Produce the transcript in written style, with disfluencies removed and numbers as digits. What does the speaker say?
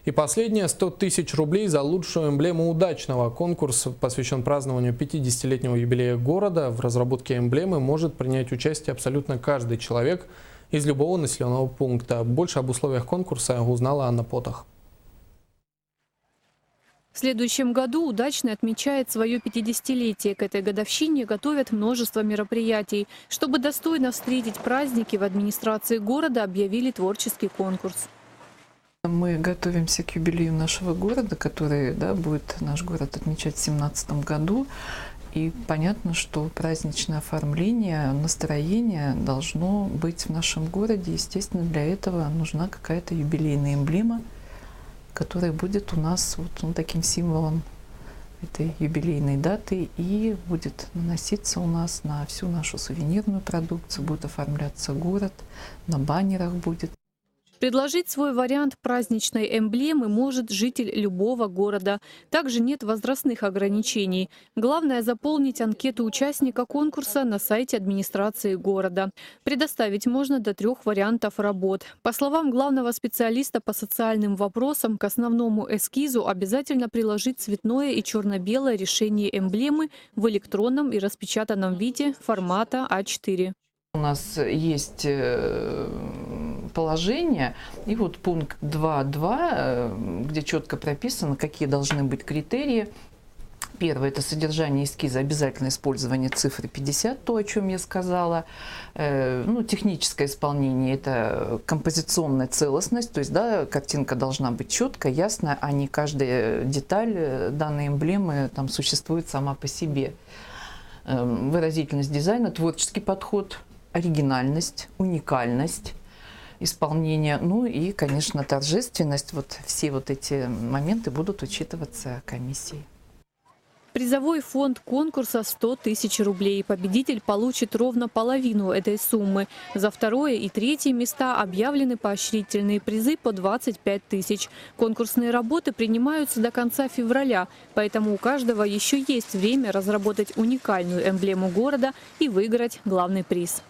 И последнее – 100 тысяч рублей за лучшую эмблему удачного. Конкурс посвящен празднованию 50-летнего юбилея города. В разработке эмблемы может принять участие абсолютно каждый человек из любого населенного пункта. Больше об условиях конкурса узнала Анна Потах. В следующем году удачный отмечает свое 50-летие. К этой годовщине готовят множество мероприятий. Чтобы достойно встретить праздники, в администрации города объявили творческий конкурс. Мы готовимся к юбилею нашего города, который будет наш город отмечать в 2017 году. И понятно, что праздничное оформление, настроение должно быть в нашем городе. Естественно, для этого нужна какая-то юбилейная эмблема, которая будет у нас таким символом этой юбилейной даты и будет наноситься у нас на всю нашу сувенирную продукцию, будет оформляться город, на баннерах будет. Предложить свой вариант праздничной эмблемы может житель любого города. Также нет возрастных ограничений. Главное – заполнить анкету участника конкурса на сайте администрации города. Предоставить можно до 3 вариантов работ. По словам главного специалиста по социальным вопросам, к основному эскизу обязательно приложить цветное и черно-белое решение эмблемы в электронном и распечатанном виде формата А4. У нас есть положение, и пункт 2.2, где четко прописано, какие должны быть критерии. Первое – это содержание эскиза, обязательное использование цифры 50, то, о чем я сказала. Техническое исполнение – это композиционная целостность, то есть картинка должна быть четкая, ясная, а не каждая деталь данной эмблемы там существует сама по себе. Выразительность дизайна, творческий подход, оригинальность, уникальность исполнения, и, конечно, торжественность. Все эти моменты будут учитываться комиссией. Призовой фонд конкурса – 100 тысяч рублей. Победитель получит ровно половину этой суммы. За 2 и 3 места объявлены поощрительные призы по 25 тысяч. Конкурсные работы принимаются до конца февраля, поэтому у каждого еще есть время разработать уникальную эмблему города и выиграть главный приз.